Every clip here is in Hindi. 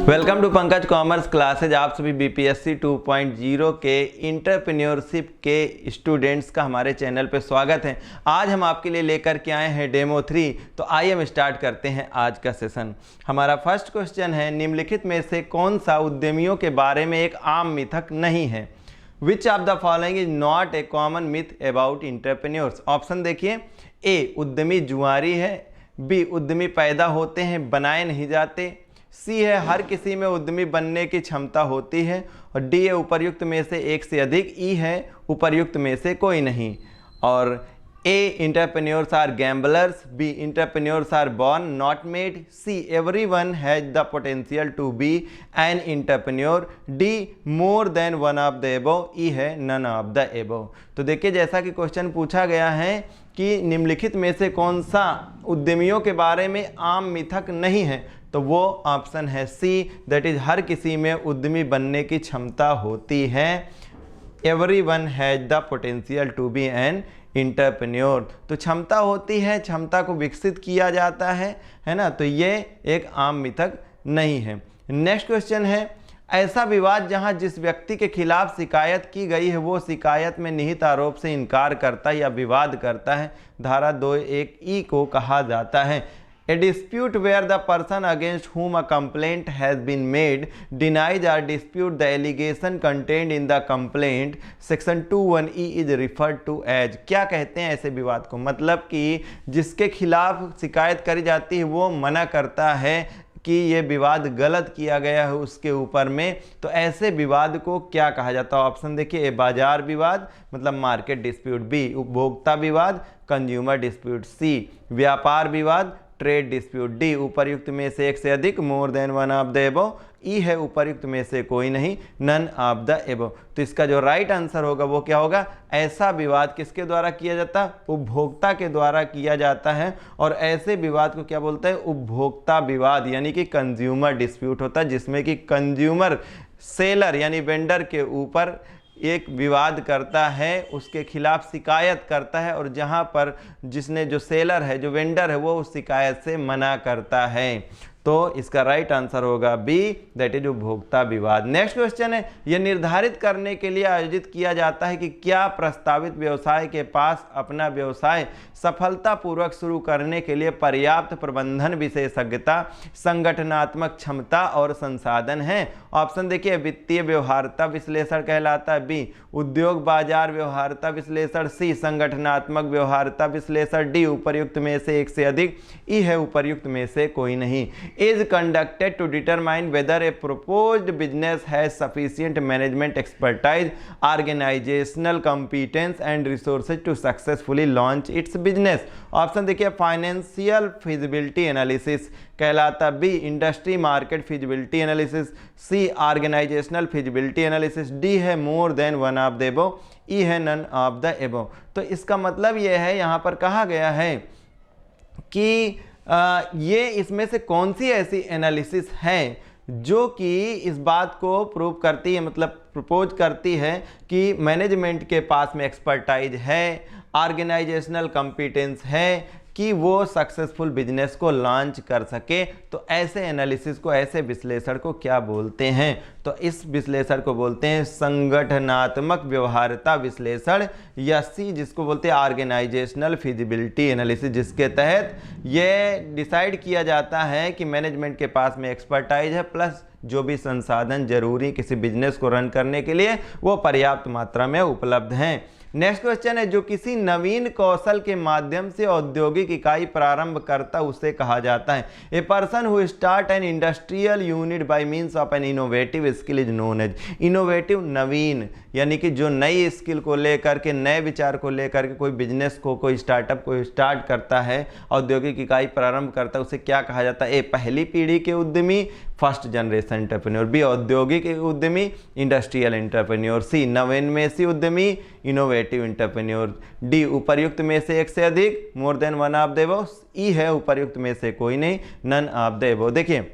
Welcome to Pankaj commerce classes. आप सभी बीपीएससी 2.0 के इंटरप्रेन्योरशिप के स्टूडेंट्स का हमारे चैनल पे स्वागत है। आज हम आपके लिए लेकर के आए हैं डेमो 3। तो आइए हम स्टार्ट करते हैं आज का सेशन। हमारा फर्स्ट क्वेश्चन है, निम्नलिखित में से कौन सा उद्यमियों के बारे में एक आम मिथक नहीं है? Which of the following is not a common myth about entrepreneurs? Option देखिए, ए उद्यमी जुआरी है, बी उद्यमी पैदा होते हैं बनाए नहीं जाते, सी है हर किसी में उद्यमी बनने की क्षमता होती है, और डी है उपर्युक्त में से एक से अधिक, ई है उपर्युक्त में से कोई नहीं। और A entrepreneurs are gamblers, B entrepreneurs are born not made, C everyone has the potential to be an entrepreneur, D more than one of the above, E है नन ऑफ द एबव। तो देखिए, जैसा कि क्वेश्चन पूछा गया है कि निम्नलिखित में से कौन सा उद्यमियों के बारे में आम मिथक नहीं है, तो वो ऑप्शन है सी, दैट इज हर किसी में उद्यमी बनने की क्षमता होती है। Everyone has the potential to be an entrepreneur. तो क्षमता होती है, क्षमता को विकसित किया जाता है ना। तो ये एक आम मिथक नहीं है। नेक्स्ट क्वेश्चन है, ऐसा विवाद जहां जिस व्यक्ति के खिलाफ शिकायत की गई है वो शिकायत में निहित आरोप से इनकार करता है या विवाद करता है, धारा 2(1)(e) को कहा जाता है। A dispute where the person against whom a complaint has been made denies or disputes the allegation contained in the complaint, section 2(1)(e) is referred to as। क्या कहते हैं ऐसे विवाद को? मतलब कि जिसके खिलाफ शिकायत करी जाती है वो मना करता है कि ये विवाद गलत किया गया है उसके ऊपर में, तो ऐसे विवाद को क्या कहा जाता है? ऑप्शन देखिए, ए बाजार विवाद मतलब मार्केट डिस्प्यूट, बी उपभोक्ता विवाद कंज्यूमर डिस्प्यूट, सी व्यापार विवाद ट्रेड डिस्प्यूट, डी उपर्युक्त में से एक से अधिक more than one of the above, E है उपर्युक्त में से कोई नहीं नन ऑफ द एबव। तो इसका जो राइट आंसर होगा वो क्या होगा? ऐसा विवाद किसके द्वारा किया जाता है? उपभोक्ता के द्वारा किया जाता है। और ऐसे विवाद को क्या बोलते हैं? उपभोक्ता विवाद, यानी कि कंज्यूमर डिस्प्यूट होता है, जिसमें कि कंज्यूमर सेलर यानी वेंडर के ऊपर एक विवाद करता है, उसके खिलाफ शिकायत करता है, और जहां पर जिसने जो सेलर है जो वेंडर है वो उस शिकायत से मना करता है। तो इसका राइट आंसर होगा बी, दैट इज उपभोक्ता विवाद। नेक्स्ट क्वेश्चन है, यह निर्धारित करने के लिए आयोजित किया जाता है कि क्या प्रस्तावित व्यवसाय के पास अपना व्यवसाय सफलतापूर्वक शुरू करने के लिए पर्याप्त प्रबंधन विशेषज्ञता, संगठनात्मक क्षमता और संसाधन है? ऑप्शन देखिए, वित्तीय व्यवहार्यता विश्लेषण कहलाता है, बी उद्योग बाजार व्यवहार्यता विश्लेषण, सी संगठनात्मक व्यवहार्यता विश्लेषण, डी उपर्युक्त में से एक से अधिक, ई है उपर्युक्त में से कोई नहीं। is conducted to determine whether a proposed business has sufficient management expertise, organizational competence and resources to successfully launch its business। Option देखिए, फाइनेंशियल फिजिबिलिटी एनालिसिस कहलाता, B industry market feasibility analysis, C organisational feasibility analysis, D है more than one of the above, E है नन ऑफ द एबव। तो इसका मतलब यह है, यहाँ पर कहा गया है कि ये इसमें से कौन सी ऐसी एनालिसिस है जो कि इस बात को प्रूव करती है, मतलब प्रपोज करती है कि मैनेजमेंट के पास में एक्सपर्टाइज है, ऑर्गेनाइजेशनल कॉम्पिटेंस है कि वो सक्सेसफुल बिजनेस को लॉन्च कर सके। तो ऐसे एनालिसिस को, ऐसे विश्लेषण को क्या बोलते हैं? तो इस विश्लेषण को बोलते हैं संगठनात्मक व्यवहार्यता विश्लेषण, या सी जिसको बोलते हैं ऑर्गेनाइजेशनल फिजिबिलिटी एनालिसिस, जिसके तहत ये डिसाइड किया जाता है कि मैनेजमेंट के पास में एक्सपर्टाइज है प्लस जो भी संसाधन जरूरी किसी बिजनेस को रन करने के लिए वो पर्याप्त मात्रा में उपलब्ध हैं। नेक्स्ट क्वेश्चन है, जो किसी नवीन कौशल के माध्यम से औद्योगिक इकाई प्रारंभ करता उसे कहा जाता है? A person who start an industrial unit by means of an innovative skill is known as. Innovative नवीन, यानी कि जो नई स्किल को लेकर के, नए विचार को लेकर के कोई बिजनेस को, कोई स्टार्टअप को स्टार्ट करता है, औद्योगिक इकाई प्रारंभ करता है, उसे क्या कहा जाता है? ए पहली पीढ़ी के उद्यमी फर्स्ट जनरेशन एंटरप्रेन्योर, बी औद्योगिक उद्यमी इंडस्ट्रियल एंटरप्रेन्योर, सी नवोन्मेषी उद्यमी इनोवेटिव एंटरप्रेन्योर, डी उपर्युक्त में से एक से अधिक more than one of the above, E है उपर्युक्त में से कोई नहीं नन ऑफ द एबव। देखिए,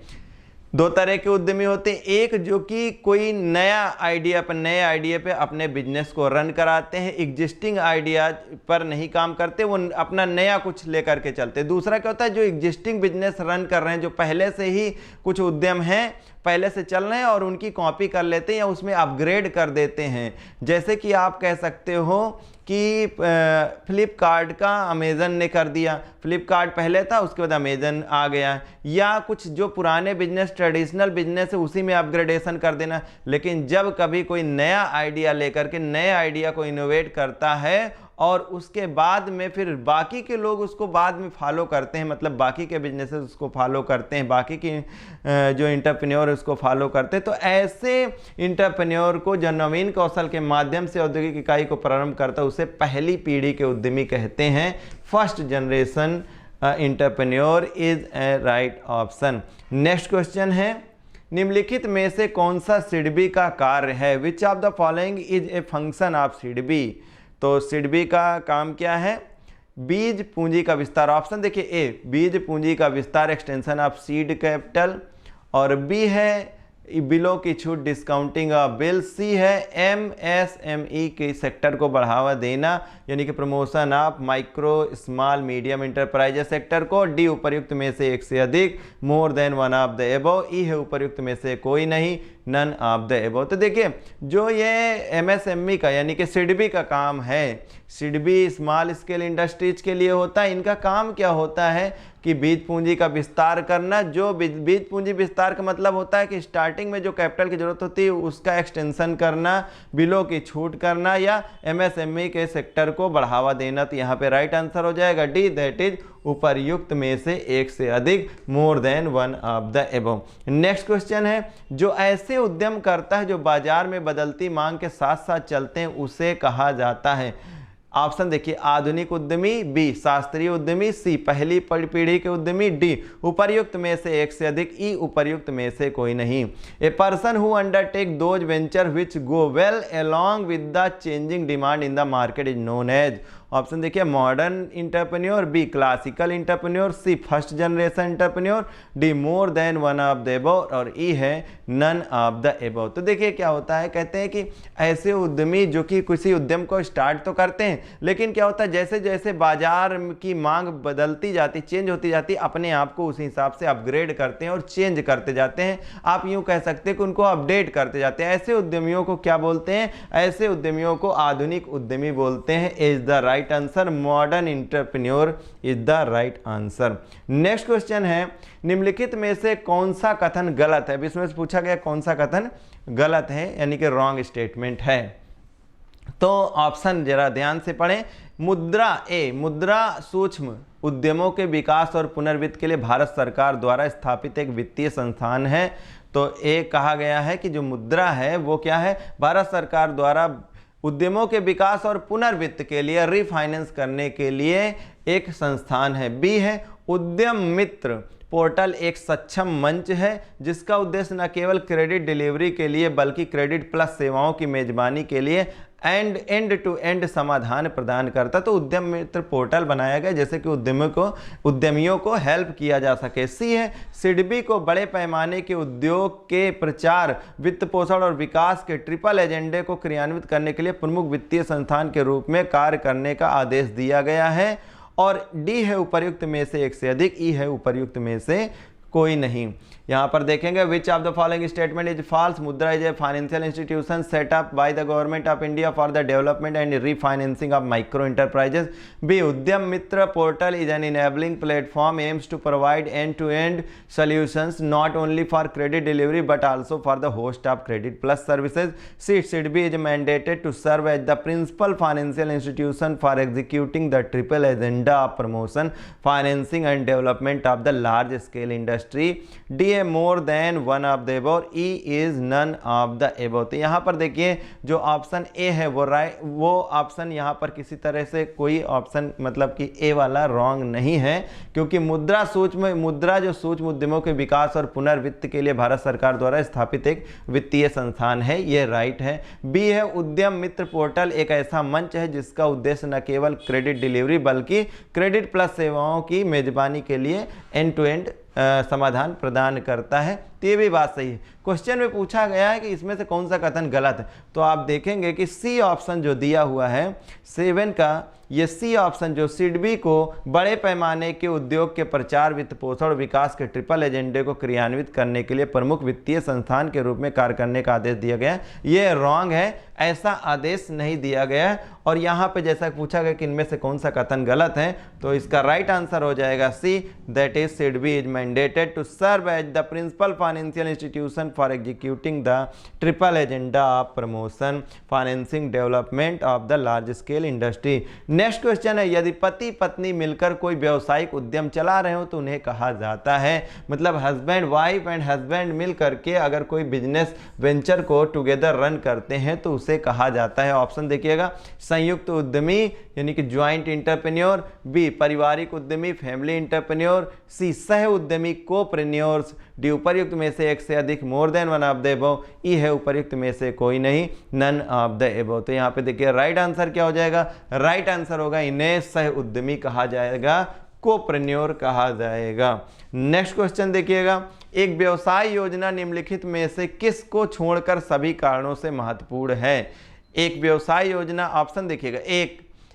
दो तरह के उद्यमी होते हैं, एक जो कि कोई नए आइडिया पे अपने बिजनेस को रन कराते हैं, एग्जिस्टिंग आइडिया पर नहीं काम करते, वो अपना नया कुछ लेकर के चलते। दूसरा क्या होता है, जो एग्जिस्टिंग बिजनेस रन कर रहे हैं, जो पहले से ही कुछ उद्यम हैं पहले से चल रहे हैं और उनकी कॉपी कर लेते हैं या उसमें अपग्रेड कर देते हैं। जैसे कि आप कह सकते हो कि फ्लिपकार्ट का अमेज़न ने कर दिया, फ्लिपकार्ट पहले था उसके बाद अमेज़न आ गया, या कुछ जो पुराने बिजनेस ट्रेडिशनल बिजनेस है उसी में अपग्रेडेशन कर देना। लेकिन जब कभी कोई नया आइडिया लेकर के नए आइडिया को इनोवेट करता है और उसके बाद में फिर बाकी के लोग उसको बाद में फॉलो करते हैं, मतलब बाकी के बिजनेसेस उसको फॉलो करते हैं, बाकी की जो इंटरप्रेन्योर उसको फॉलो करते हैं, तो ऐसे इंटरप्रेन्योर को जो नवीन कौशल के माध्यम से औद्योगिक इकाई को प्रारंभ करता है उसे पहली पीढ़ी के उद्यमी कहते हैं। First generation entrepreneur is a right option. Next question है, निम्नलिखित में से कौन सा सिडबी का कार्य है? Which of the following is a function of SIDBI? तो सिडबी का काम क्या है? बीज पूंजी का विस्तार। ऑप्शन देखिए, ए बीज पूंजी का विस्तार, एक्सटेंशन ऑफ सीड कैपिटल, और बी है बिलों की छूट, डिस्काउंटिंग ऑफ बिल, सी है एमएसएमई के सेक्टर को बढ़ावा देना यानी कि promotion of micro small medium enterprises sector को, डी उपर्युक्त में से एक से अधिक, more than one of the above, E है उपर्युक्त में से कोई नहीं, नन ऑफ द एबव। तो देखिए जो ये एमएसएमई का यानी कि सिडबी का काम है, सिडबी स्मॉल स्केल इंडस्ट्रीज के लिए होता है। इनका काम क्या होता है कि बीज पूंजी का विस्तार करना। जो बीज पूंजी विस्तार का मतलब होता है कि स्टार्टिंग में जो कैपिटल की जरूरत होती है उसका एक्सटेंशन करना, बिलों की छूट करना, या एमएसएमई के सेक्टर को बढ़ावा देना। तो यहाँ पे राइट आंसर हो जाएगा डी, दैट इज उपर्युक्त में से एक से अधिक, more than one of the above. Next question है, जो ऐसे उद्यम करता है जो बाजार में बदलती मांग के साथ साथ चलते हैं उसे कहा जाता है? ऑप्शन देखिए, आधुनिक उद्यमी, बी शास्त्रीय उद्यमी, सी पहली पीढ़ी के उद्यमी, डी उपर्युक्त में से एक से अधिक, ई उपर्युक्त में से कोई नहीं। A person who undertake those venture which go well along with the changing demand in the market is known as. Option देखिए, modern entrepreneur, B classical entrepreneur, C first generation entrepreneur, D more than one of the above, और ई है नन ऑफ द एबव। तो देखिए क्या होता है, कहते हैं कि ऐसे उद्यमी जो कि किसी उद्यम को स्टार्ट तो करते हैं, लेकिन क्या होता है जैसे जैसे बाजार की मांग बदलती जाती, चेंज होती जाती, अपने आप को उस हिसाब से अपग्रेड करते हैं और चेंज करते जाते हैं। आप यूं कह सकते हैं कि उनको अपडेट करते जाते हैं। ऐसे उद्यमियों को क्या बोलते हैं? ऐसे उद्यमियों को आधुनिक उद्यमी बोलते हैं। Is the right answer, modern entrepreneur is the right answer. Next question है, निम्नलिखित में से कौन सा कथन गलत है? इसमें से पूछा गया कौन सा कथन गलत है यानी कि रॉन्ग स्टेटमेंट है। तो ऑप्शन जरा ध्यान से पढ़ें। मुद्रा, ए मुद्रा सूक्ष्म उद्यमों के विकास और पुनर्वित्त के लिए भारत सरकार द्वारा स्थापित एक वित्तीय संस्थान है। तो ए कहा गया है कि जो मुद्रा है वो क्या है? भारत सरकार द्वारा उद्यमों के विकास और पुनर्वित्त के लिए, रिफाइनेंस करने के लिए एक संस्थान है। बी है उद्यम मित्र पोर्टल एक सक्षम मंच है जिसका उद्देश्य न केवल क्रेडिट डिलीवरी के लिए बल्कि क्रेडिट प्लस सेवाओं की मेजबानी के लिए एंड टू एंड समाधान प्रदान करता। तो उद्यम मित्र पोर्टल बनाया गया जैसे कि उद्यमियों को हेल्प किया जा सके। सी है सिडबी को बड़े पैमाने के उद्योग के प्रचार, वित्त पोषण और विकास के ट्रिपल एजेंडे को क्रियान्वित करने के लिए प्रमुख वित्तीय संस्थान के रूप में कार्य करने का आदेश दिया गया है। और डी है उपर्युक्त में से एक से अधिक, ई है उपर्युक्त में से कोई नहीं। यहाँ पर देखेंगे which of the following statement is false? Mudra is a financial institution set up by the government of India for the development and refinancing of micro enterprises. B Udyam Mitra portal is an enabling platform aims to provide end to end solutions not only for credit delivery but also for the host of credit plus services. C SIDBI is mandated to serve as the principal financial institution for executing the triple agenda of promotion, financing and development of the large scale industry. D a more than one of the above, E is none of the above. तो यहाँ पर देखिए जो ऑप्शन ए है वो ऑप्शन यहाँ पर किसी तरह से कोई ऑप्शन मतलब कि ए वाला रॉन्ग नहीं है, क्योंकि मुद्रा जो सूक्ष्म उद्यमों के विकास और पुनर्वित्त के लिए भारत सरकार द्वारा स्थापित एक वित्तीय संस्थान है, ये राइट है। बी है उद्यम मित्र पोर्टल एक ऐसा मंच है जिसका उद्देश्य न केवल क्रेडिट डिलीवरी बल्कि क्रेडिट प्लस सेवाओं की मेजबानी के लिए एंड टू एंड समाधान प्रदान करता है। तो ये भी बात सही है। क्वेश्चन में पूछा गया है कि इसमें से कौन सा कथन गलत है, तो आप देखेंगे कि सी ऑप्शन जो दिया हुआ है 7 का, ये सी ऑप्शन जो सिडबी को बड़े पैमाने के उद्योग के प्रचार, वित्त पोषण और विकास के ट्रिपल एजेंडे को क्रियान्वित करने के लिए प्रमुख वित्तीय संस्थान के रूप में कार्य करने का आदेश दिया गया है, ये रॉन्ग है, ऐसा आदेश नहीं दिया गया है। और यहाँ पे जैसा पूछा गया कि इनमें से कौन सा कथन गलत है, तो इसका राइट आंसर हो जाएगा C, that is SIDBI is mandated to serve as the principal financial institution for executing the triple agenda of promotion, financing, development of the large scale industry. Next question है, यदि पति पत्नी मिलकर कोई व्यावसायिक उद्यम चला रहे हो तो उन्हें कहा जाता है, मतलब हस्बैंड वाइफ एंड हस्बैंड मिल करके अगर कोई बिजनेस वेंचर को टुगेदर रन करते हैं तो उसे कहा जाता है। ऑप्शन देखिएगा, संयुक्त उद्यमी यानी कि ज्वाइंट इंटरप्रेन्योर, बी पारिवारिक उद्यमी फैमिली इंटरप्रेन्योर, सी सह उद्यमी कोप्रेन्योर्स, डी उपर्युक्त में से एक से अधिक more than one of the above, E है उपर्युक्त में से कोई नहीं नन ऑफ द एबव। तो यहाँ पे देखिए राइट आंसर क्या हो जाएगा, राइट आंसर होगा इन्हें सह उद्यमी कहा जाएगा, कोप्रेन्योर कहा जाएगा। नेक्स्ट क्वेश्चन देखिएगा, एक व्यवसाय योजना निम्नलिखित में से किसको छोड़कर सभी कारणों से महत्वपूर्ण है। एक व्यवसाय योजना, ऑप्शन देखिएगा,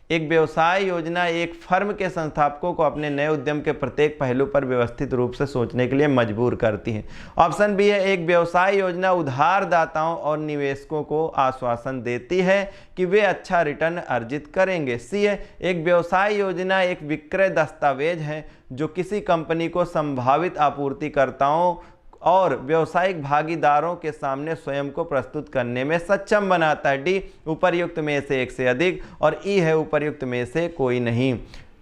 एक व्यवसाय योजना एक फर्म के संस्थापकों को अपने नए उद्यम के प्रत्येक पहलू पर व्यवस्थित रूप से सोचने के लिए मजबूर करती है। ऑप्शन बी है, एक व्यवसाय योजना उधारदाताओं और निवेशकों को आश्वासन देती है कि वे अच्छा रिटर्न अर्जित करेंगे। सी है, एक व्यवसाय योजना एक विक्रय दस्तावेज है जो किसी कंपनी को संभावित आपूर्तिकर्ताओं और व्यावसायिक भागीदारों के सामने स्वयं को प्रस्तुत करने में सक्षम बनाता है। डी उपर्युक्त में से एक से अधिक, और ई है उपर्युक्त में से कोई नहीं।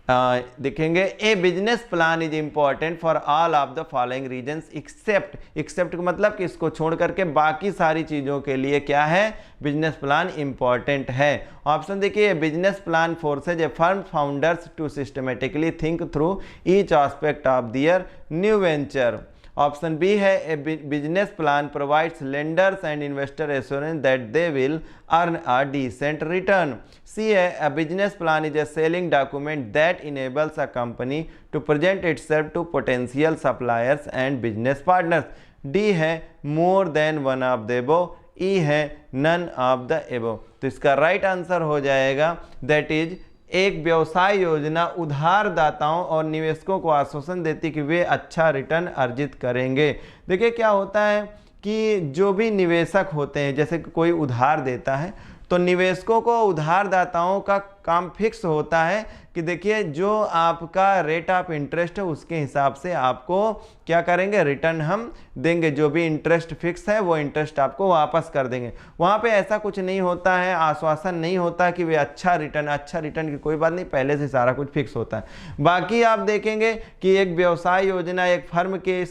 देखेंगे, a business plan is important for all of the following reasons except का मतलब कि इसको छोड़ करके बाकी सारी चीज़ों के लिए क्या है, बिजनेस प्लान इंपॉर्टेंट है। ऑप्शन देखिए, business plan forces a firm founders to systematically think through each aspect of their new venture. Option B है, a business plan provides lenders and investor assurance that they will earn a decent return. C है, a business plan is a selling document that enables a company to present itself to potential suppliers and business partners. D है, more than one of the above, E है नन ऑफ द एबव। तो इसका राइट आंसर हो जाएगा दैट इज, एक व्यवसाय योजना उधारदाताओं और निवेशकों को आश्वासन देती कि वे अच्छा रिटर्न अर्जित करेंगे। देखिए क्या होता है कि जो भी निवेशक होते हैं, जैसे कोई उधार देता है तो निवेशकों को उधारदाताओं का काम फिक्स होता है कि देखिए जो आपका रेट ऑफ इंटरेस्ट है उसके हिसाब से आपको क्या करेंगे, रिटर्न हम देंगे, जो भी इंटरेस्ट फिक्स है वो इंटरेस्ट आपको वापस कर देंगे। वहाँ पे ऐसा कुछ नहीं होता है, आश्वासन नहीं होता कि वे अच्छा रिटर्न की कोई बात नहीं, पहले से सारा कुछ फिक्स होता है। बाकी आप देखेंगे कि एक व्यवसाय योजना एक फर्म के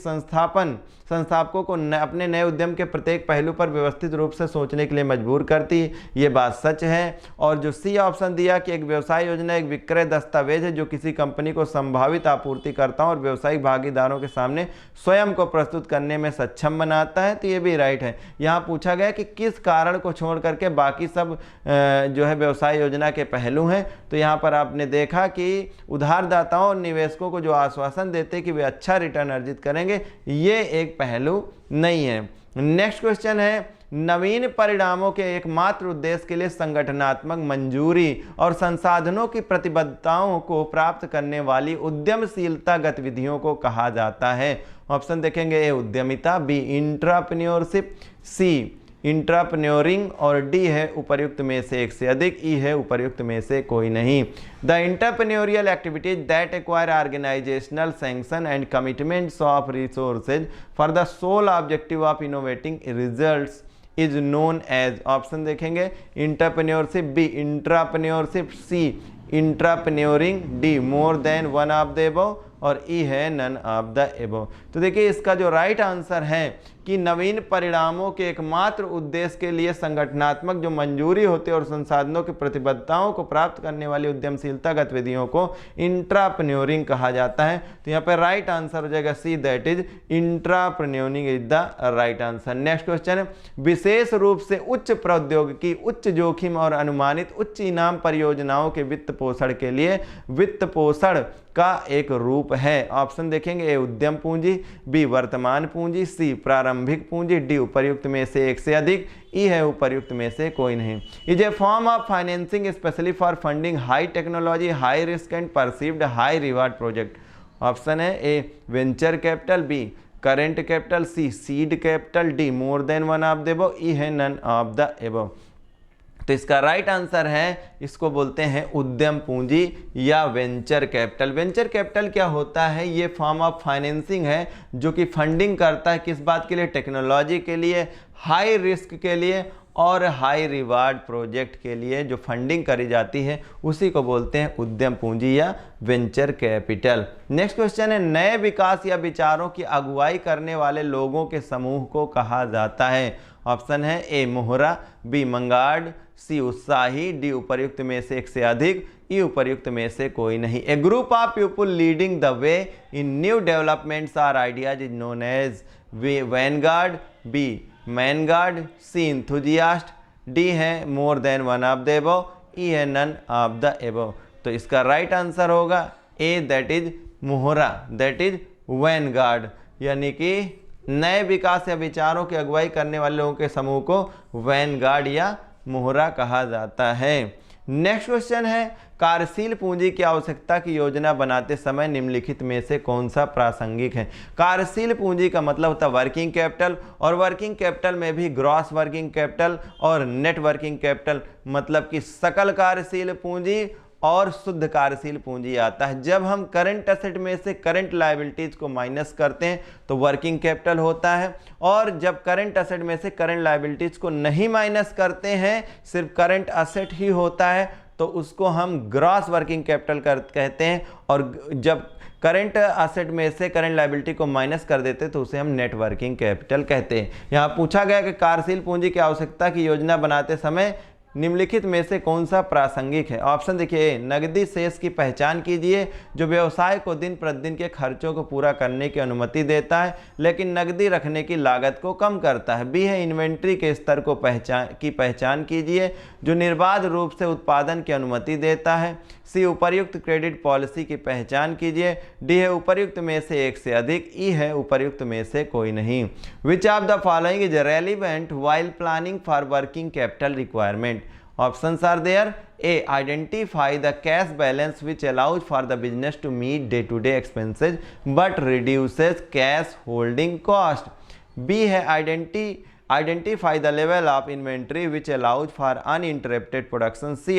संस्थापकों को अपने नए उद्यम के प्रत्येक पहलू पर व्यवस्थित रूप से सोचने के लिए मजबूर करती है, ये बात सच है। और जो सी ऑप्शन दिया कि एक व्यवसाय योजना एक विक्रय दस्तावेज है जो किसी कंपनी को संभावित आपूर्तिकर्ताओं और व्यवसायिक भागीदारों के सामने स्वयं को प्रस्तुत करने में सक्षम बनाता है, तो ये भी राइट है। यहाँ पूछा गया कि किस कारण को छोड़ करके बाकी सब जो है व्यवसाय योजना के पहलू हैं, तो यहाँ पर आपने देखा कि उधारदाताओं और निवेशकों को जो आश्वासन देते कि वे अच्छा रिटर्न अर्जित करेंगे, ये एक पहलू नहीं है। नेक्स्ट क्वेश्चन है, नवीन परिणामों के एकमात्र उद्देश्य के लिए संगठनात्मक मंजूरी और संसाधनों की प्रतिबद्धताओं को प्राप्त करने वाली उद्यमशीलता गतिविधियों को कहा जाता है। ऑप्शन देखेंगे, ए उद्यमिता, बी इंट्राप्रेन्योरशिप, सी इंट्राप्रेन्योरिंग, और डी है उपर्युक्त में से एक से अधिक, ई है उपर्युक्त में से कोई नहीं। The entrepreneurial activities that acquire organisational sanction and commitments of resources for the sole objective of innovating results is known as. Option देखेंगे, entrepreneurship, B intrapreneurship, C intrapreneuring, D more than one of the above, और ई है नन ऑफ द एबव। तो देखिए इसका जो राइट आंसर है कि नवीन परिणामों के एकमात्र उद्देश्य के लिए संगठनात्मक जो मंजूरी होती है और संसाधनों की प्रतिबद्धताओं को प्राप्त करने वाली उद्यमशीलता गतिविधियों को इंट्राप्रेन्योरिंग कहा जाता है। तो यहाँ पर राइट आंसर हो जाएगा C, that is intrapreneuring is the right answer. Next question है, विशेष रूप से उच्च प्रौद्योगिकी, उच्च जोखिम और अनुमानित उच्च इनाम परियोजनाओं के वित्त पोषण के लिए वित्त पोषण का एक रूप है। ऑप्शन देखेंगे, ए उद्यम पूंजी, बी वर्तमान पूंजी, सी प्रारंभिक पूंजी, डी उपर्युक्त में से एक से अधिक, ई है उपर्युक्त में से कोई नहीं। Is a form of financing specially for funding high technology, high risk and perceived high reward project. Option है A venture capital, B current capital, C seed capital, D more than one of the above, E है नन ऑफ द अबव। तो इसका राइट आंसर है, इसको बोलते हैं उद्यम पूंजी या वेंचर कैपिटल। वेंचर कैपिटल क्या होता है? ये फॉर्म ऑफ फाइनेंसिंग है जो कि फंडिंग करता है किस बात के लिए? टेक्नोलॉजी के लिए, हाई रिस्क के लिए और हाई रिवार्ड प्रोजेक्ट के लिए जो फंडिंग करी जाती है उसी को बोलते हैं उद्यम पूंजी या वेंचर कैपिटल। नेक्स्ट क्वेश्चन है, नए विकास या विचारों की अगुवाई करने वाले लोगों के समूह को कहा जाता है। ऑप्शन है ए मोहरा, बी मंगार्ड, सी उत्साही, डी उपर्युक्त में से एक से अधिक, ई उपर्युक्त में से कोई नहीं। A group of people leading the way in new developments or ideas is known as vanguard, B manguard, C enthusiast, D है more than one of the above, E है नन ऑफ द अबव। तो इसका राइट आंसर होगा ए, दैट इज मोहरा, दैट इज वैनगार्ड, यानी कि नए विकास या विचारों की अगुवाई करने वाले लोगों के समूह को वैनगार्ड या मोहरा कहा जाता है। नेक्स्ट क्वेश्चन है, कार्यशील पूंजी की आवश्यकता की योजना बनाते समय निम्नलिखित में से कौन सा प्रासंगिक है? कार्यशील पूंजी का मतलब होता है वर्किंग कैपिटल, और वर्किंग कैपिटल में भी ग्रॉस वर्किंग कैपिटल और नेट वर्किंग कैपिटल, मतलब कि सकल कार्यशील पूंजी और शुद्ध कार्यशील पूंजी आता है। जब हम करंट एसेट में से करंट लायबिलिटीज को माइनस करते हैं तो वर्किंग कैपिटल होता है, और जब करंट एसेट में से करंट लायबिलिटीज को नहीं माइनस करते हैं, सिर्फ करंट एसेट ही होता है, तो उसको हम ग्रॉस वर्किंग कैपिटल कहते हैं, और जब करंट एसेट में से करंट लायबिलिटी को माइनस कर देते हैं तो उसे हम नेट वर्किंग कैपिटल कहते हैं। यहाँ पूछा गया कि कार्यशील पूंजी की आवश्यकता की योजना बनाते समय निम्नलिखित में से कौन सा प्रासंगिक है? ऑप्शन देखिए, नकदी शेष की पहचान कीजिए जो व्यवसाय को दिन प्रतिदिन के खर्चों को पूरा करने की अनुमति देता है लेकिन नकदी रखने की लागत को कम करता है। बी है इन्वेंट्री के स्तर को पहचान कीजिए जो निर्बाध रूप से उत्पादन की अनुमति देता है। सी उपर्युक्त क्रेडिट पॉलिसी की पहचान कीजिए। डी है उपर्युक्त में से एक से अधिक। ई है उपर्युक्त में से कोई नहीं। विच of the following is relevant while planning for working capital requirement? Options are there. A. Identify the cash balance which allows for the business to meet day-to-day expenses but reduces cash holding cost. B है identify the level of inventory which allows for uninterrupted production. C.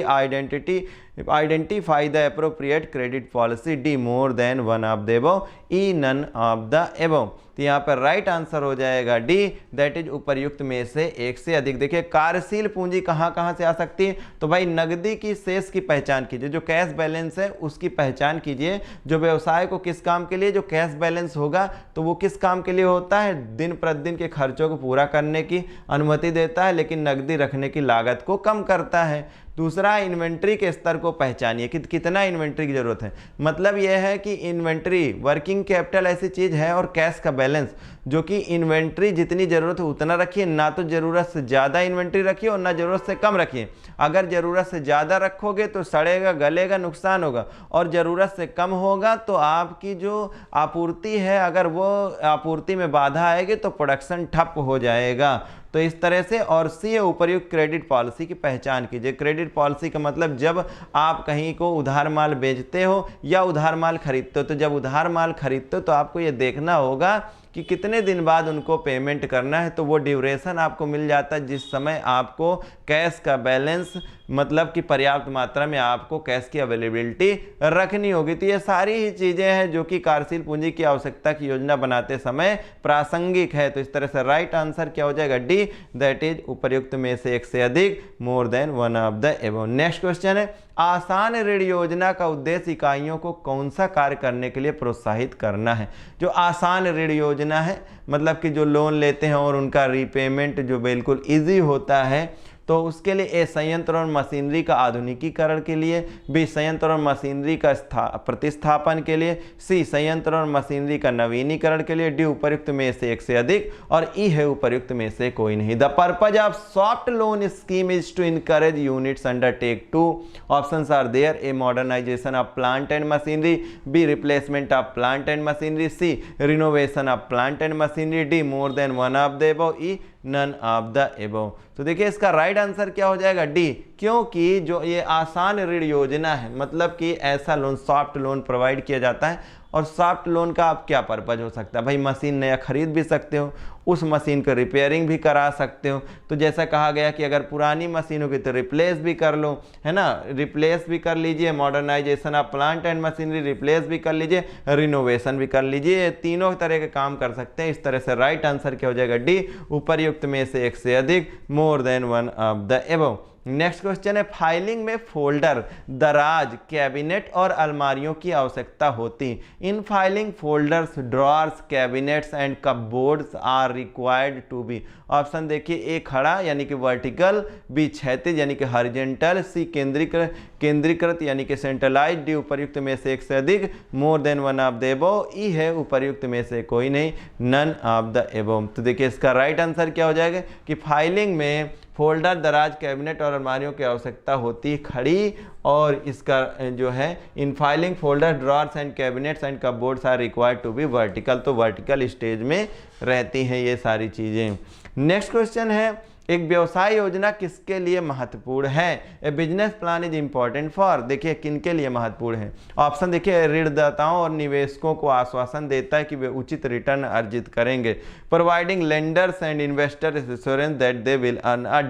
Identify the appropriate credit policy. D. More than one of the above. E. None of the above. तो यहाँ पर राइट आंसर हो जाएगा डी, दैट इज उपर्युक्त में से एक से अधिक। देखिए कार्यशील पूंजी कहाँ कहाँ से आ सकती है? तो भाई नकदी की शेष की पहचान कीजिए, जो कैश बैलेंस है उसकी पहचान कीजिए। जो व्यवसाय को किस काम के लिए जो कैश बैलेंस होगा तो वो किस काम के लिए होता है? दिन प्रतिदिन के खर्चों को पूरा करने की अनुमति देता है लेकिन नकदी रखने की लागत को कम करता है। दूसरा, इन्वेंट्री के स्तर को पहचानिए कि कितना इन्वेंट्री की जरूरत है। मतलब यह है कि इन्वेंट्री वर्किंग कैपिटल ऐसी चीज है और कैश का बैलेंस, जो कि इन्वेंट्री जितनी जरूरत है उतना रखिए, ना तो जरूरत से ज़्यादा इन्वेंट्री रखिए और ना जरूरत से कम रखिए। अगर ज़रूरत से ज़्यादा रखोगे तो सड़ेगा, गलेगा, नुकसान होगा, और ज़रूरत से कम होगा तो आपकी जो आपूर्ति है अगर वो आपूर्ति में बाधा आएगी तो प्रोडक्शन ठप हो जाएगा। तो इस तरह से। और सी है उपर्युक्त क्रेडिट पॉलिसी की पहचान कीजिए। क्रेडिट पॉलिसी का मतलब जब आप कहीं को उधार माल बेचते हो या उधार माल खरीदते हो, तो जब उधार माल खरीदते हो तो आपको ये देखना होगा कि कितने दिन बाद उनको पेमेंट करना है, तो वो ड्यूरेशन आपको मिल जाता है जिस समय आपको कैश का बैलेंस मतलब कि पर्याप्त मात्रा में आपको कैश की अवेलेबिलिटी रखनी होगी। तो ये सारी ही चीज़ें हैं जो कि कार्यशील पूंजी की आवश्यकता की योजना बनाते समय प्रासंगिक है। तो इस तरह से राइट आंसर क्या हो जाएगा? डी, दैट इज उपर्युक्त में से एक से अधिक, more than one of the above. Next question है, आसान ऋण योजना का उद्देश्य इकाइयों को कौन सा कार्य करने के लिए प्रोत्साहित करना है? जो आसान ऋण योजना है मतलब कि जो लोन लेते हैं और उनका रीपेमेंट जो बिल्कुल ईजी होता है, तो उसके लिए ए संयंत्र और मशीनरी का आधुनिकीकरण के लिए, बी संयंत्र और मशीनरी का प्रतिस्थापन के लिए, सी संयंत्र और मशीनरी का नवीनीकरण के लिए, डी उपर्युक्त में से एक से अधिक, और ई है उपर्युक्त में से कोई नहीं। The purpose of soft loan scheme is to encourage units undertake to, options are there, A modernisation of plant and machinery, B replacement of plant and machinery, C renovation of plant and machinery, D more than one of the above, E none of the above. तो देखिए इसका राइट आंसर क्या हो जाएगा, डी, क्योंकि जो ये आसान ऋण योजना है, मतलब कि ऐसा लोन सॉफ्ट लोन प्रोवाइड किया जाता है। और सॉफ्ट लोन का आप क्या पर्पज हो सकता है, भाई मशीन नया खरीद भी सकते हो, उस मशीन को रिपेयरिंग भी करा सकते हो। तो जैसा कहा गया कि अगर पुरानी मशीन होगी तो रिप्लेस भी कर लो, है ना, रिप्लेस भी कर लीजिए, modernisation of plant and machinery replace भी कर लीजिए, रिनोवेशन भी कर लीजिए, तीनों तरह के काम कर सकते हैं। इस तरह से राइट आंसर क्या हो जाएगा, डी, उपर्युक्त में से एक से अधिक, more than one of the above. Next question है, फाइलिंग में फोल्डर, दराज, कैबिनेट और अलमारियों की आवश्यकता होती। In filing folders, drawers, cabinets and cupboards are required to be. Option देखिए, ए खड़ा यानी कि वर्टिकल, बी क्षैतिज यानी कि हॉरिजॉन्टल, सी केंद्रीकृत यानी कि सेंट्रलाइज्ड, डी उपर्युक्त में से एक से अधिक, more than one of the above, E है उपर्युक्त में से कोई नहीं, नन ऑफ द एबव। तो देखिए इसका राइट आंसर क्या हो जाएगा कि फाइलिंग में फोल्डर, दराज, कैबिनेट और अलमारियों की आवश्यकता होती खड़ी, और इसका जो है in filing folder, drawers and cabinets and cupboards are required to be vertical, तो वर्टिकल स्टेज में रहती हैं ये सारी चीज़ें। नेक्स्ट क्वेश्चन है, एक व्यवसाय योजना किसके लिए महत्वपूर्ण है, a business plan is important for, देखिए किनके लिए महत्वपूर्ण है। ऑप्शन देखिए, ऋणदाताओं और निवेशकों को आश्वासन देता है कि वे उचित रिटर्न अर्जित करेंगे, providing lenders and investors assurance that they will earn a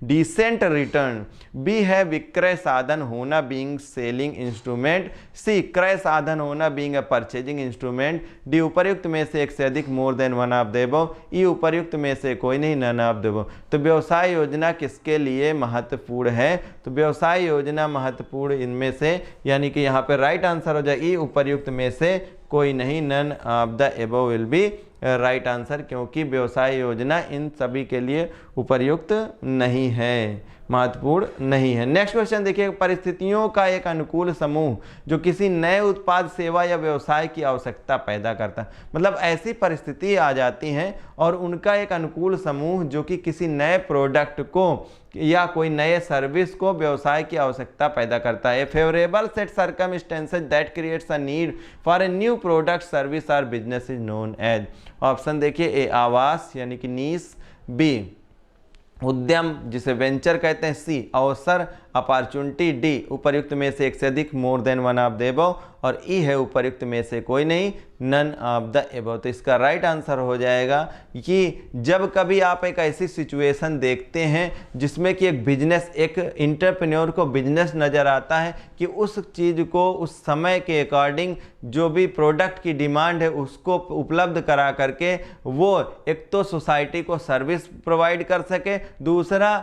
decent return, B है विक्रय साधन होना बीइंग सेलिंग इंस्ट्रूमेंट, सी क्रय साधन होना being a purchasing instrument, D उपर्युक्त में से एक से अधिक, more than one of the above, E उपर्युक्त में से कोई नहीं, नन ऑफ द एबव। तो व्यवसाय योजना किसके लिए महत्वपूर्ण है, तो व्यवसाय योजना महत्वपूर्ण इनमें से, यानी कि यहाँ पे राइट आंसर हो जाए ई उपर्युक्त में से कोई नहीं, none of the above will be right answer, क्योंकि व्यवसाय योजना इन सभी के लिए उपर्युक्त नहीं है, महत्वपूर्ण नहीं है। नेक्स्ट क्वेश्चन देखिए, परिस्थितियों का एक अनुकूल समूह जो किसी नए उत्पाद, सेवा या व्यवसाय की आवश्यकता पैदा करता है, मतलब ऐसी परिस्थिति आ जाती हैं और उनका एक अनुकूल समूह जो कि किसी नए प्रोडक्ट को या कोई नए सर्विस को व्यवसाय की आवश्यकता पैदा करता है। Favourable set circumstances that creates a need for a new product, service और business is known as. Option देखिए, ए आवास यानी कि नीश, बी उद्यम जिसे वेंचर कहते हैं, सी अवसर अपॉर्चुनिटी, डी उपर्युक्त में से एक से अधिक, more than one of the above, और ई है उपर्युक्त में से कोई नहीं, नन ऑफ द एबव। तो इसका राइट आंसर हो जाएगा कि जब कभी आप एक ऐसी सिचुएशन देखते हैं जिसमें कि एक बिजनेस, एक इंटरप्रेन्योर को बिजनेस नज़र आता है कि उस चीज़ को उस समय के अकॉर्डिंग जो भी प्रोडक्ट की डिमांड है उसको उपलब्ध करा करके वो एक तो सोसाइटी को सर्विस प्रोवाइड कर सके, दूसरा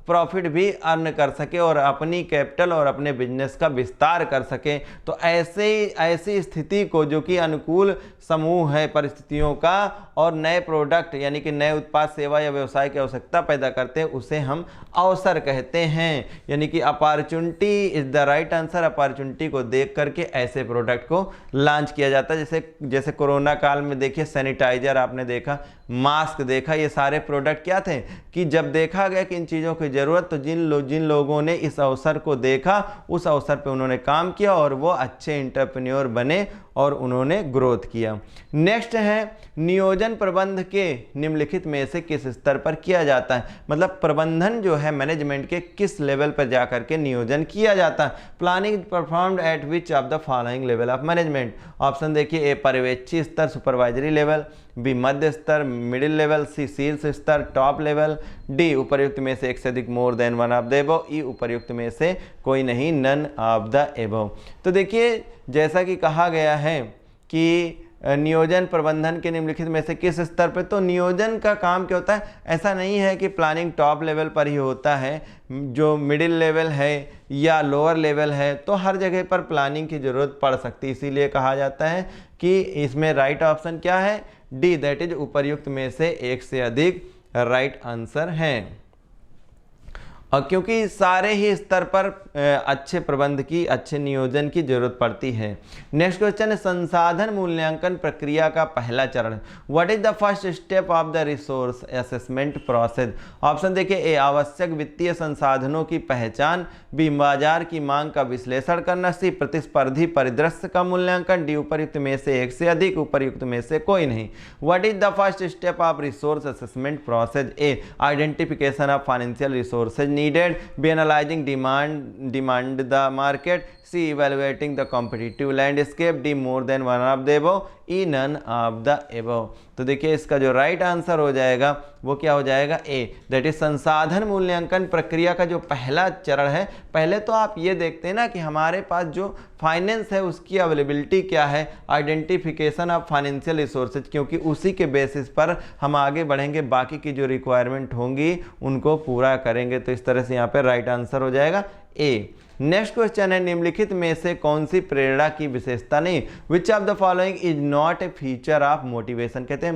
प्रॉफिट भी अर्न कर सके और अपनी कैपिटल और अपने बिजनेस का विस्तार कर सके। तो ऐसी स्थिति को जो कि अनुकूल समूह है परिस्थितियों का और नए प्रोडक्ट यानी कि नए उत्पाद, सेवा या व्यवसाय की आवश्यकता पैदा करते हैं, उसे हम अवसर कहते हैं, यानी कि opportunity is the right answer. Opportunity को देख करके ऐसे प्रोडक्ट को लॉन्च किया जाता है, जैसे कोरोना काल में देखिए सैनिटाइजर आपने देखा, मास्क देखा, ये सारे प्रोडक्ट क्या थे कि जब देखा गया कि इन चीज़ों की ज़रूरत, तो जिन लोगों ने इस अवसर को देखा उस अवसर पे उन्होंने काम किया और वो अच्छे एंटरप्रेन्योर बने और उन्होंने ग्रोथ किया। नेक्स्ट है, नियोजन प्रबंध के निम्नलिखित में से किस स्तर पर किया जाता है, मतलब प्रबंधन जो है मैनेजमेंट के किस लेवल पर जाकर के नियोजन किया जाता है। Planning performed eight which of the following level of management. Option देखिए, ए पर्यवेक्षी स्तर सुपरवाइजरी लेवल, बी मध्य स्तर मिडिल लेवल, सी शीर्ष स्तर टॉप लेवल, डी उपर्युक्त में से एक से अधिक more than one of the above, E उपर्युक्त में से कोई नहीं, नन ऑफ द एबव। तो देखिए जैसा कि कहा गया है कि नियोजन प्रबंधन के निम्नलिखित में से किस स्तर पे, तो नियोजन का काम क्या होता है, ऐसा नहीं है कि प्लानिंग टॉप लेवल पर ही होता है, जो मिडिल लेवल है या लोअर लेवल है तो हर जगह पर प्लानिंग की ज़रूरत पड़ सकती है। इसीलिए कहा जाता है कि इसमें राइट ऑप्शन क्या है, डी दैट इज उपर्युक्त में से एक से अधिक राइट आंसर है। और क्योंकि सारे ही स्तर पर अच्छे प्रबंध की, अच्छे नियोजन की जरूरत पड़ती है। नेक्स्ट क्वेश्चन है, संसाधन मूल्यांकन प्रक्रिया का पहला चरण। What is the first step of the resource assessment process? Option देखिए, ए आवश्यक वित्तीय संसाधनों की पहचान, बी बाजार की मांग का विश्लेषण करना, सी प्रतिस्पर्धी परिदृश्य का मूल्यांकन, डी उपर्युक्त में से एक से अधिक, उपर्युक्त में से कोई नहीं। What is the first step of resource assessment process? A identification of financial resources needed, B analysing demand the market, C evaluating the competitive landscape, D more than one of the above, E none of the above. तो देखिए इसका जो राइट आंसर हो जाएगा वो क्या हो जाएगा? ए, दैट इज संसाधन मूल्यांकन प्रक्रिया का जो पहला चरण है। पहले तो आप ये देखते हैं ना कि हमारे पास जो फाइनेंस है उसकी अवेलेबिलिटी क्या है, आइडेंटिफिकेशन ऑफ फाइनेंशियल रिसोर्सेज, क्योंकि उसी के बेसिस पर हम आगे बढ़ेंगे, बाकी की जो रिक्वायरमेंट होंगी उनको पूरा करेंगे। तो इस तरह से यहाँ पे राइट आंसर हो जाएगा ए। नेक्स्ट क्वेश्चन है, निम्नलिखित में से कौन सी प्रेरणा की विशेषता नहीं? विच of the following is not a feature of motivation? कहते हैं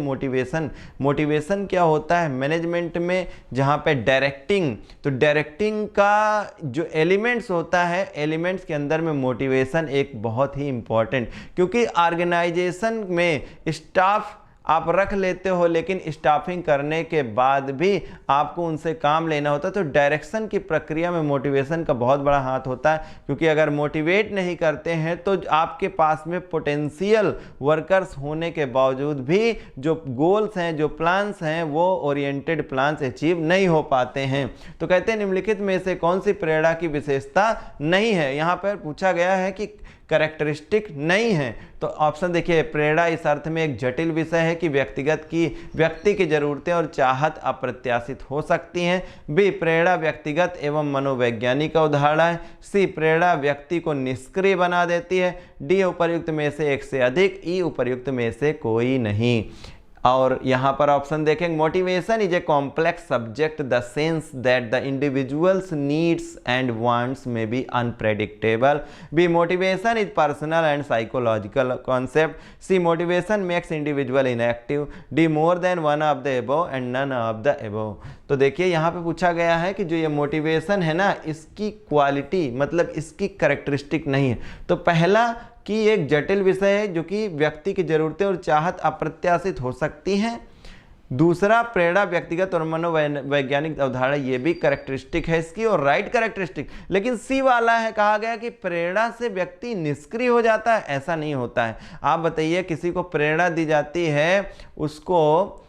मोटिवेशन क्या होता है मैनेजमेंट में, जहां पे डायरेक्टिंग, तो डायरेक्टिंग का जो एलिमेंट्स होता है, एलिमेंट्स के अंदर में मोटिवेशन एक बहुत ही इंपॉर्टेंट, क्योंकि ऑर्गेनाइजेशन में स्टाफ आप रख लेते हो लेकिन स्टाफिंग करने के बाद भी आपको उनसे काम लेना होता है, तो डायरेक्शन की प्रक्रिया में मोटिवेशन का बहुत बड़ा हाथ होता है। क्योंकि अगर मोटिवेट नहीं करते हैं तो आपके पास में पोटेंशियल वर्कर्स होने के बावजूद भी जो गोल्स हैं, जो प्लान्स हैं, वो ओरिएंटेड प्लान्स अचीव नहीं हो पाते हैं। तो कहते हैं निम्नलिखित में से कौन सी प्रेरणा की विशेषता नहीं है? यहाँ पर पूछा गया है कि कैरेक्टरिस्टिक नहीं है, तो ऑप्शन देखिए, प्रेरणा इस अर्थ में एक जटिल विषय है कि व्यक्ति की जरूरतें और चाहत अप्रत्याशित हो सकती हैं। बी प्रेरणा व्यक्तिगत एवं मनोवैज्ञानिक अवधारणा है। सी प्रेरणा व्यक्ति को निष्क्रिय बना देती है। डी उपर्युक्त में से एक से अधिक, ई उपर्युक्त में से कोई नहीं। और यहाँ पर ऑप्शन देखेंगे, motivation is a complex subject the sense that the individuals needs and wants may be unpredictable. B motivation is personal and psychological concept. C motivation makes individual inactive. D more than one of the above and none of the above. तो देखिए यहाँ पे पूछा गया है कि जो ये मोटिवेशन है ना, इसकी क्वालिटी मतलब इसकी कैरेक्टरिस्टिक नहीं है। तो पहला कि एक जटिल विषय है जो कि व्यक्ति की जरूरतें और चाहत अप्रत्याशित हो सकती हैं। दूसरा, प्रेरणा व्यक्तिगत और मनोवैज्ञानिक अवधारणा, ये भी कैरेक्टरिस्टिक है इसकी और राइट कैरेक्टरिस्टिक। लेकिन सी वाला है, कहा गया कि प्रेरणा से व्यक्ति निष्क्रिय हो जाता है, ऐसा नहीं होता है। आप बताइए, किसी को प्रेरणा दी जाती है, उसको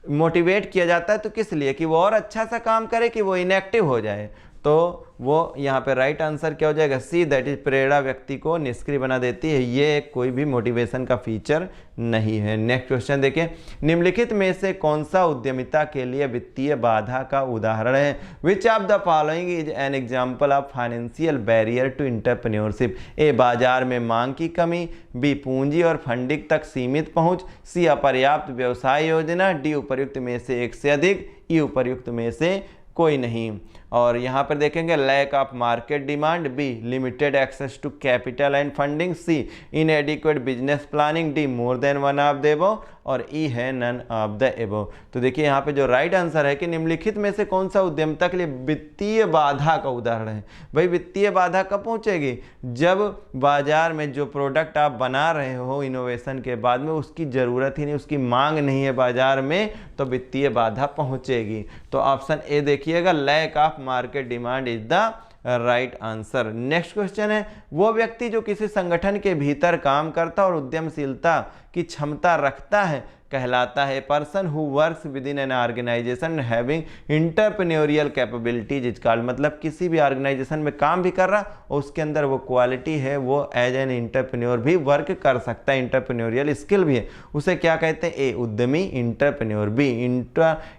मोटिवेट किया जाता है तो किस लिए? कि वो और अच्छा सा काम करे, कि वो इनएक्टिव हो जाए? तो वो यहाँ पे राइट आंसर क्या हो जाएगा? सी, दैट इज प्रेरणा व्यक्ति को निष्क्रिय बना देती है, ये कोई भी मोटिवेशन का फीचर नहीं है। नेक्स्ट क्वेश्चन देखिए, निम्नलिखित में से कौन सा उद्यमिता के लिए वित्तीय बाधा का उदाहरण है? Which of the following is an example of financial barrier to entrepreneurship? A बाजार में मांग की कमी, बी पूंजी और फंडिंग तक सीमित पहुंच, सी अपर्याप्त व्यवसाय योजना, डी उपर्युक्त में से एक से अधिक, ई उपर्युक्त में से कोई नहीं। और यहाँ पर देखेंगे, lack of market demand, B limited access to capital and funding, C inadequate business planning, D more than one of the above, और ई है नन ऑफ द एबव। तो देखिए यहाँ पे जो राइट आंसर है कि निम्नलिखित में से कौन सा उद्यमिता के लिए वित्तीय बाधा का उदाहरण है? भाई वित्तीय बाधा कब पहुँचेगी? जब बाजार में जो प्रोडक्ट आप बना रहे हो इनोवेशन के बाद में उसकी ज़रूरत ही नहीं, उसकी मांग नहीं है बाजार में, तो वित्तीय बाधा पहुँचेगी। तो ऑप्शन ए देखिएगा, lack of market demand is the right answer. Next question है, वो व्यक्ति जो किसी संगठन के भीतर काम करता और उद्यमशीलता की क्षमता रखता है कहलाता है person who works within an organisation having entrepreneurial capabilities is called. मतलब किसी भी ऑर्गेनाइजेशन में काम भी कर रहा और उसके अंदर वो क्वालिटी है, वो एज एन इंटरप्रेन्योर भी वर्क कर सकता है, इंटरप्रेन्योरियल स्किल भी है, उसे क्या कहते हैं? ए उद्यमी इंटरप्रेन्योर, बी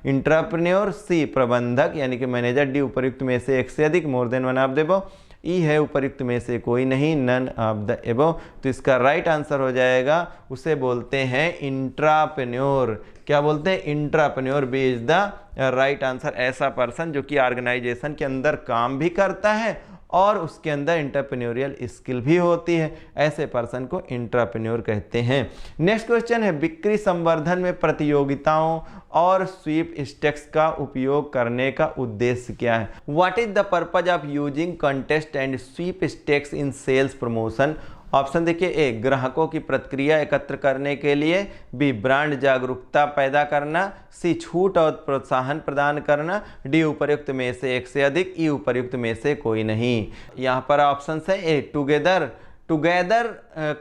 इंटरप्रेन्योर, सी प्रबंधक यानी कि मैनेजर, डी उपर्युक्त में से एक से अधिक, more than one of the above, E है उपर्युक्त में से कोई नहीं, नन ऑफ द एबव। तो इसका राइट आंसर हो जाएगा, उसे बोलते हैं इंट्राप्रेन्योर। क्या बोलते हैं? Intrapreneur, B is the right answer. ऐसा पर्सन जो कि ऑर्गेनाइजेशन के अंदर काम भी करता है और उसके अंदर इंटरप्रेन्योरियल स्किल भी होती है, ऐसे पर्सन को इंटरप्रेन्योर कहते हैं। नेक्स्ट क्वेश्चन है, बिक्री संवर्धन में प्रतियोगिताओं और स्वीप स्टेक्स का उपयोग करने का उद्देश्य क्या है? What is the purpose of using contest and sweepstakes in sales promotion? Option देखिए, ए ग्राहकों की प्रतिक्रिया एकत्र करने के लिए, बी ब्रांड जागरूकता पैदा करना, सी छूट और प्रोत्साहन प्रदान करना, डी उपर्युक्त में से एक से अधिक, ई उपर्युक्त में से कोई नहीं। यहाँ पर ऑप्शन है ए टुगेदर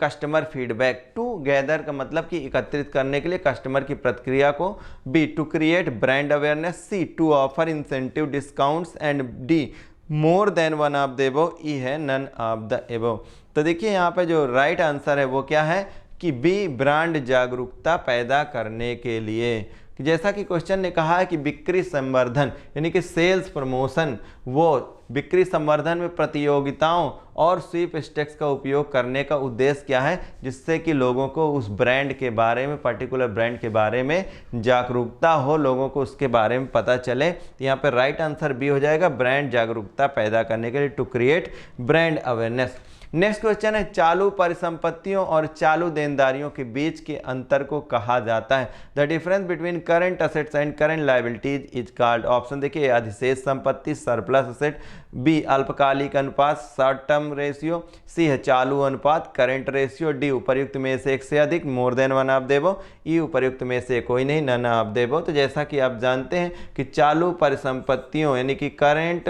कस्टमर फीडबैक। टुगेदर का मतलब कि एकत्रित करने के लिए कस्टमर की प्रतिक्रिया को, B to create brand awareness, C to offer incentive discounts and D more than one of the above, E है नन ऑफ द एबव। तो देखिए यहाँ पे जो राइट आंसर है वो क्या है कि बी ब्रांड जागरूकता पैदा करने के लिए। जैसा कि क्वेश्चन ने कहा है कि बिक्री संवर्धन यानी कि सेल्स प्रमोशन, वो बिक्री संवर्धन में प्रतियोगिताओं और स्वीप स्टेक्स का उपयोग करने का उद्देश्य क्या है, जिससे कि लोगों को उस ब्रांड के बारे में, पर्टिकुलर ब्रांड के बारे में जागरूकता हो, लोगों को उसके बारे में पता चले। तो यहाँ पर राइट आंसर बी हो जाएगा, ब्रांड जागरूकता पैदा करने के लिए, to create brand awareness. Next question है, चालू परिसंपत्तियों और चालू देनदारियों के बीच के अंतर को कहा जाता है? The difference between current assets and current liabilities is called. Option देखिए, अधिशेष संपत्ति सरप्लस असेट, बी अल्पकालिक अनुपात शॉर्ट टर्म रेशियो, सी है चालू अनुपात करंट रेशियो, डी उपर्युक्त में से एक से अधिक मोर देन वन ऑफ देबो, ई उपर्युक्त में से कोई नहीं नन ऑफ देबो। तो जैसा कि आप जानते हैं कि चालू परिसंपत्तियों यानी कि करंट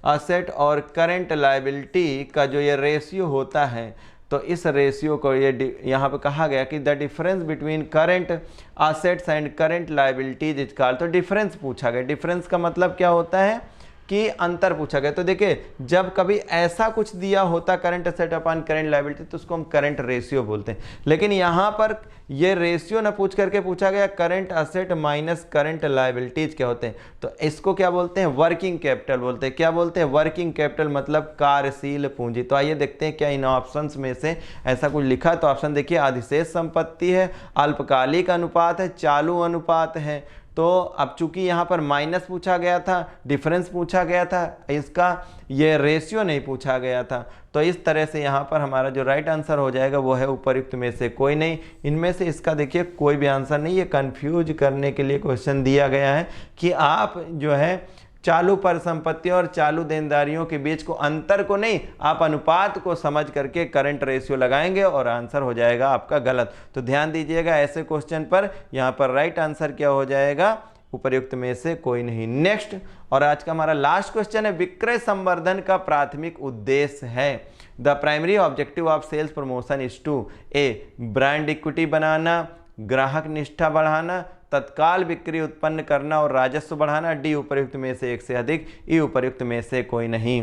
असेट और करंट लायबिलिटी का जो ये रेशियो होता है, तो इस रेशियो को ये यहाँ पे कहा गया कि the difference between current assets and current liabilities is called. तो डिफरेंस पूछा गया, डिफरेंस का मतलब क्या होता है कि अंतर पूछा गया। तो देखिए, जब कभी ऐसा कुछ दिया होता current asset upon current liability तो उसको हम करंट रेशियो बोलते हैं, लेकिन यहाँ पर ये रेशियो ना पूछ करके पूछा गया current asset minus current liabilities क्या होते हैं, तो इसको क्या बोलते हैं, वर्किंग कैपिटल बोलते हैं। क्या बोलते हैं, वर्किंग कैपिटल मतलब कार्यशील पूंजी। तो आइए देखते हैं क्या इन ऑप्शंस में से ऐसा कुछ लिखा। तो ऑप्शन देखिए, अधिशेष संपत्ति है, अल्पकालिक अनुपात है, चालू अनुपात है। तो अब चूंकि यहाँ पर माइनस पूछा गया था, डिफरेंस पूछा गया था, इसका ये रेशियो नहीं पूछा गया था, तो इस तरह से यहाँ पर हमारा जो राइट आंसर हो जाएगा वो है उपर्युक्त में से कोई नहीं। इनमें से इसका देखिए कोई भी आंसर नहीं, ये कंफ्यूज करने के लिए क्वेश्चन दिया गया है कि आप जो है चालू परिसंपत्तियों और चालू देनदारियों के बीच को अंतर को नहीं, आप अनुपात को समझ करके करंट रेशियो लगाएंगे और आंसर हो जाएगा आपका गलत। तो ध्यान दीजिएगा ऐसे क्वेश्चन पर, यहाँ पर राइट आंसर क्या हो जाएगा, उपर्युक्त में से कोई नहीं। नेक्स्ट और आज का हमारा लास्ट क्वेश्चन है, विक्रय संवर्धन का प्राथमिक उद्देश्य है। The primary objective of sales promotion is to, A brand equity बनाना, ग्राहक निष्ठा बढ़ाना, तत्काल बिक्री उत्पन्न करना और राजस्व बढ़ाना, डी उपर्युक्त में से एक से अधिक, ई उपर्युक्त में से कोई नहीं।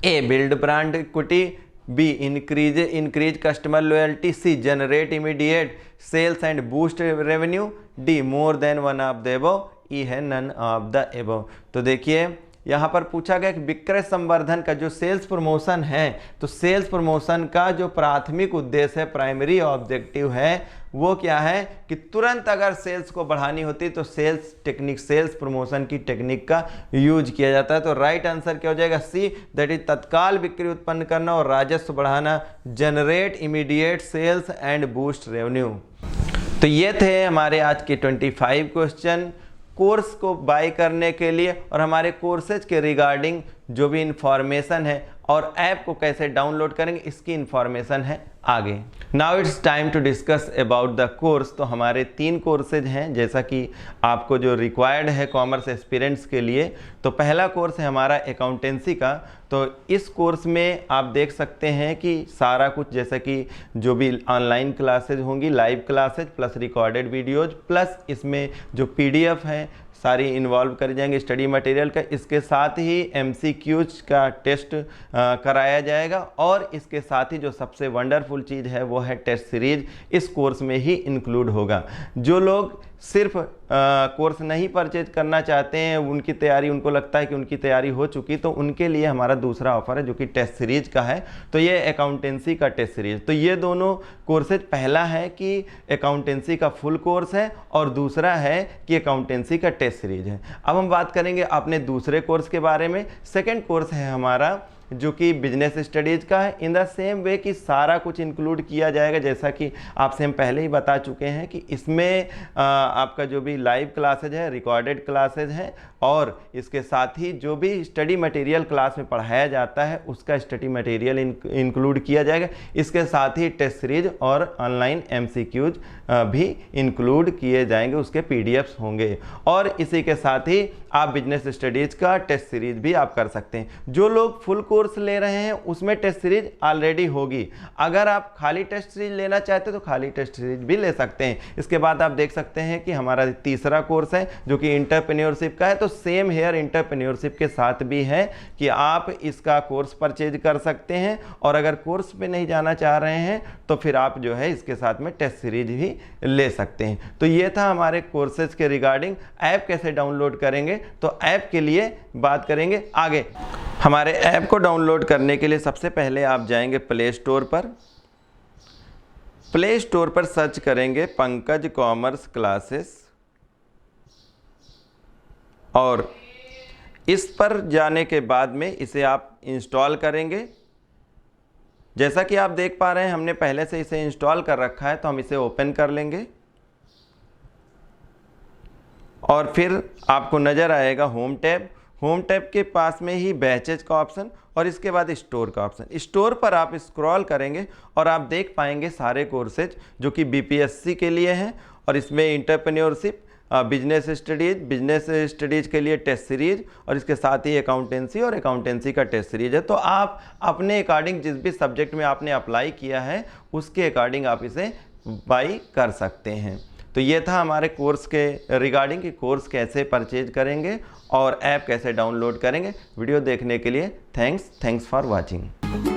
A build brand equity, B increase customer loyalty, C generate immediate sales and boost revenue, D more than one of the above, E है नन ऑफ द अबव। तो देखिए यहाँ पर पूछा गया कि विक्रय संवर्धन का जो सेल्स प्रमोशन है, तो सेल्स प्रमोशन का जो प्राथमिक उद्देश्य है, प्राइमरी ऑब्जेक्टिव है, वो क्या है कि तुरंत अगर सेल्स को बढ़ानी होती तो सेल्स टेक्निक, सेल्स प्रमोशन की टेक्निक का यूज किया जाता है। तो राइट आंसर क्या हो जाएगा, सी, दैट इज तत्काल बिक्री उत्पन्न करना और राजस्व बढ़ाना, generate immediate sales and boost revenue. तो ये थे हमारे आज के 25 क्वेश्चन कोर्स को बाय करने के लिए और हमारे कोर्सेज के रिगार्डिंग जो भी इंफॉर्मेशन है और ऐप को कैसे डाउनलोड करेंगे इसकी इंफॉर्मेशन है आगे। Now it's time to discuss about the course. तो हमारे 3 कोर्सेज हैं जैसा कि आपको जो रिक्वायर्ड है कॉमर्स एस्पिरेंट्स के लिए। तो पहला कोर्स है हमारा अकाउंटेंसी का। तो इस कोर्स में आप देख सकते हैं कि सारा कुछ जैसा कि जो भी ऑनलाइन क्लासेज होंगी, live classes plus recorded videos plus इसमें जो PDF है सारी इन्वॉल्व कर जाएंगे स्टडी मटेरियल का। इसके साथ ही MCQs का टेस्ट कराया जाएगा और इसके साथ ही जो सबसे वंडरफुल चीज़ है वो है टेस्ट सीरीज इस कोर्स में ही इंक्लूड होगा। जो लोग सिर्फ कोर्स नहीं परचेज करना चाहते हैं, उनकी तैयारी, उनको लगता है कि उनकी तैयारी हो चुकी, तो उनके लिए हमारा दूसरा ऑफर है जो कि टेस्ट सीरीज का है। तो ये अकाउंटेंसी का टेस्ट सीरीज, तो ये दोनों कोर्सेज, पहला है कि अकाउंटेंसी का फुल कोर्स है और दूसरा है कि अकाउंटेंसी का टेस्ट सीरीज है। अब हम बात करेंगे अपने दूसरे कोर्स के बारे में। सेकेंड कोर्स है हमारा जो कि बिजनेस स्टडीज़ का है। इन द सेम वे कि सारा कुछ इंक्लूड किया जाएगा, जैसा कि आपसे हम पहले ही बता चुके हैं कि इसमें आपका जो भी लाइव क्लासेज है, रिकॉर्डेड क्लासेज हैं, और इसके साथ ही जो भी स्टडी मटेरियल क्लास में पढ़ाया जाता है उसका स्टडी मटेरियल इंक्लूड किया जाएगा। इसके साथ ही टेस्ट सीरीज और ऑनलाइन MCQs भी इंक्लूड किए जाएंगे, उसके PDFs होंगे। और इसी के साथ ही आप बिजनेस स्टडीज़ का टेस्ट सीरीज भी आप कर सकते हैं। जो लोग फुल कोर्स ले रहे हैं उसमें टेस्ट सीरीज ऑलरेडी होगी। अगर आप खाली टेस्ट सीरीज लेना चाहते हैं तो खाली टेस्ट सीरीज भी ले सकते हैं। इसके बाद आप देख सकते हैं कि हमारा तीसरा कोर्स है जो कि एंटरप्रेन्योरशिप का है। तो सेम हेयर एंटरप्रेन्योरशिप के साथ भी है कि आप इसका कोर्स परचेज कर सकते हैं, और अगर कोर्स पे नहीं जाना चाह रहे हैं तो फिर आप जो है इसके साथ में टेस्ट सीरीज भी ले सकते हैं। तो ये था हमारे कोर्सेज के रिगार्डिंग। ऐप कैसे डाउनलोड करेंगे, तो ऐप के लिए बात करेंगे आगे। हमारे ऐप को डाउनलोड करने के लिए सबसे पहले आप जाएंगे प्ले स्टोर पर। प्ले स्टोर पर सर्च करेंगे पंकज कॉमर्स क्लासेस, और इस पर जाने के बाद में इसे आप इंस्टॉल करेंगे। जैसा कि आप देख पा रहे हैं हमने पहले से इसे इंस्टॉल कर रखा है, तो हम इसे ओपन कर लेंगे और फिर आपको नज़र आएगा होम टैब। होम टैब के पास में ही बैचेज का ऑप्शन और इसके बाद स्टोर का ऑप्शन। स्टोर पर आप स्क्रॉल करेंगे और आप देख पाएंगे सारे कोर्सेज जो कि BPSC के लिए हैं, और इसमें एंटरप्रेन्योरशिप, बिजनेस स्टडीज़ के लिए टेस्ट सीरीज, और इसके साथ ही अकाउंटेंसी और अकाउंटेंसी का टेस्ट सीरीज है। तो आप अपने अकॉर्डिंग जिस भी सब्जेक्ट में आपने अप्लाई किया है उसके अकॉर्डिंग आप इसे बाई कर सकते हैं। तो ये था हमारे कोर्स के रिगार्डिंग कि कोर्स कैसे परचेज करेंगे और ऐप कैसे डाउनलोड करेंगे। वीडियो देखने के लिए थैंक्स फॉर वॉचिंग।